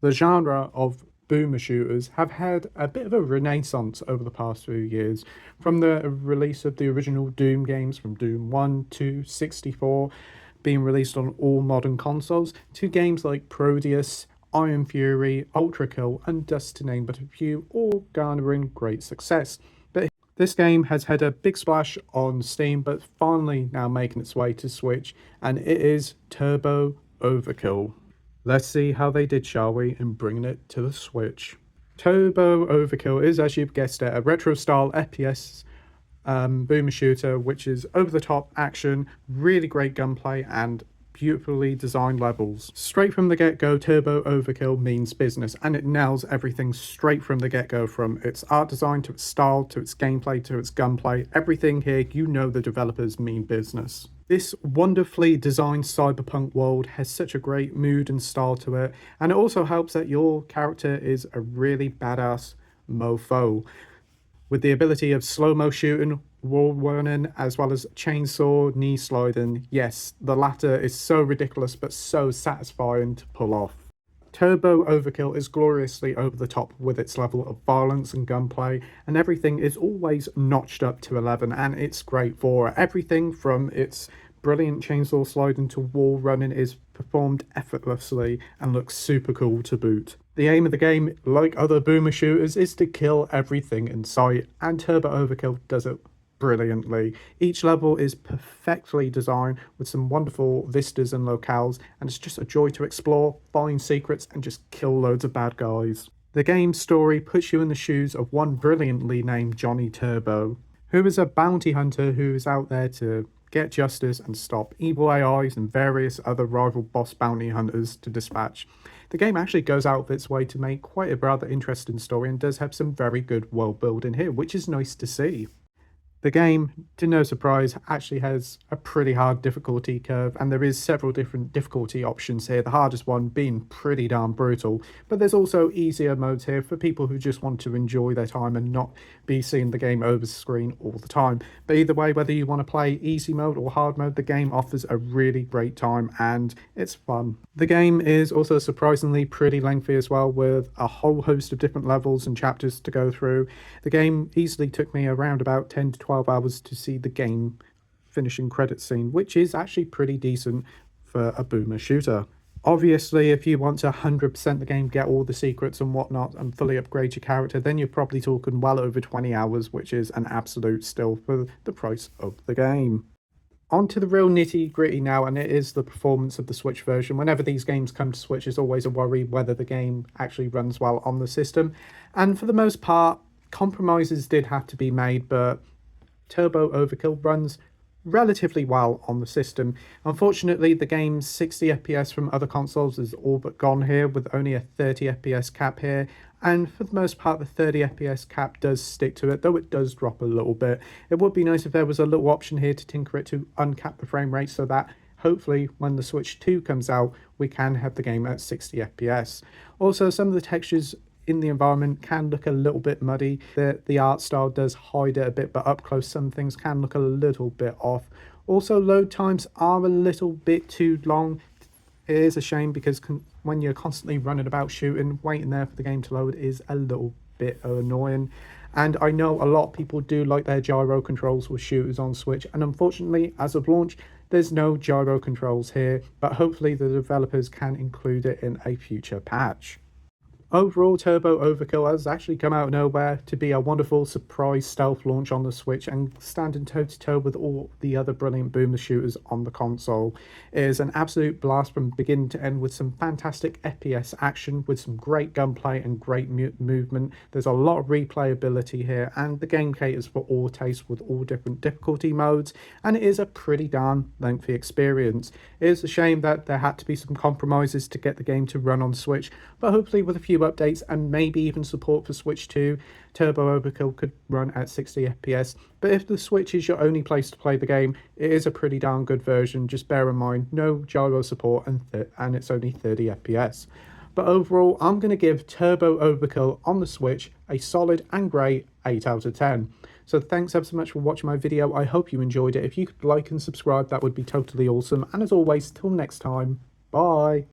The genre of boomer shooters have had a bit of a renaissance over the past few years, from the release of the original Doom games, from Doom 1 to 64, being released on all modern consoles, to games like Proteus, Iron Fury, Ultrakill, and just to name but a few, all garnering great success. But this game has had a big splash on Steam, but finally now making its way to Switch, and it is Turbo Overkill. Let's see how they did, shall we, in bringing it to the Switch. Turbo Overkill is, as you've guessed it, a retro-style FPS boomer shooter, which is over-the-top action, really great gunplay, and beautifully designed levels. Straight from the get-go, Turbo Overkill means business, and it nails everything straight from the get-go, from its art design to its style to its gameplay to its gunplay. Everything here, you know the developers mean business. This wonderfully designed cyberpunk world has such a great mood and style to it, and it also helps that your character is a really badass mofo, with the ability of slow-mo shooting, wall running, as well as chainsaw knee sliding. Yes, the latter is so ridiculous but so satisfying to pull off. Turbo Overkill is gloriously over the top with its level of violence and gunplay, and everything is always notched up to 11, and it's great for it. Everything from its brilliant chainsaw sliding to wall running is performed effortlessly and looks super cool to boot. The aim of the game, like other boomer shooters, is to kill everything in sight, and Turbo Overkill does it brilliantly. Each level is perfectly designed with some wonderful vistas and locales, and it's just a joy to explore, find secrets, and just kill loads of bad guys. The game's story puts you in the shoes of one brilliantly named Johnny Turbo, who is a bounty hunter who is out there to get justice and stop evil AIs and various other rival boss bounty hunters to dispatch. The game actually goes out of its way to make quite a rather interesting story and does have some very good world building here, which is nice to see. The game, to no surprise, actually has a pretty hard difficulty curve, and there is several different difficulty options here, the hardest one being pretty darn brutal, but there's also easier modes here for people who just want to enjoy their time and not be seeing the game over screen all the time. But either way, whether you want to play easy mode or hard mode, the game offers a really great time and it's fun. The game is also surprisingly pretty lengthy as well, with a whole host of different levels and chapters to go through. The game easily took me around about 10 to 12 hours to see the game finishing credits scene, which is actually pretty decent for a boomer shooter. Obviously, if you want to 100% the game, get all the secrets and whatnot, and fully upgrade your character, then you're probably talking well over 20 hours, which is an absolute steal for the price of the game. On to the real nitty-gritty now, and it is the performance of the Switch version. Whenever these games come to Switch, it's always a worry whether the game actually runs well on the system. And for the most part, compromises did have to be made, but Turbo Overkill runs relatively well on the system. Unfortunately, the game's 60 FPS from other consoles is all but gone here, with only a 30 FPS cap here, and for the most part the 30 FPS cap does stick to it, though it does drop a little bit. It would be nice if there was a little option here to tinker it to uncap the frame rate, so that hopefully when the Switch 2 comes out we can have the game at 60 FPS. Also, some of the textures in the environment can look a little bit muddy. The art style does hide it a bit, but up close some things can look a little bit off. Also, load times are a little bit too long. It is a shame because when you're constantly running about shooting, waiting there for the game to load is a little bit annoying. And I know a lot of people do like their gyro controls with shooters on Switch, and unfortunately as of launch there's no gyro controls here, but hopefully the developers can include it in a future patch. Overall, Turbo Overkill has actually come out of nowhere to be a wonderful surprise stealth launch on the Switch and standing toe-to-toe with all the other brilliant boomer shooters on the console. It is an absolute blast from beginning to end, with some fantastic FPS action, with some great gunplay and great movement. There's a lot of replayability here, and the game caters for all tastes with all different difficulty modes, and it is a pretty darn lengthy experience. It is a shame that there had to be some compromises to get the game to run on Switch, but hopefully with a few updates and maybe even support for Switch 2, Turbo Overkill could run at 60 FPS. But if the Switch is your only place to play the game, it is a pretty darn good version. Just bear in mind, no gyro support, and it's only 30 FPS. But overall, I'm going to give Turbo Overkill on the Switch a solid and great 8 out of 10. So thanks ever so much for watching my video. I hope you enjoyed it. If you could like and subscribe, that would be totally awesome. And as always, till next time, bye.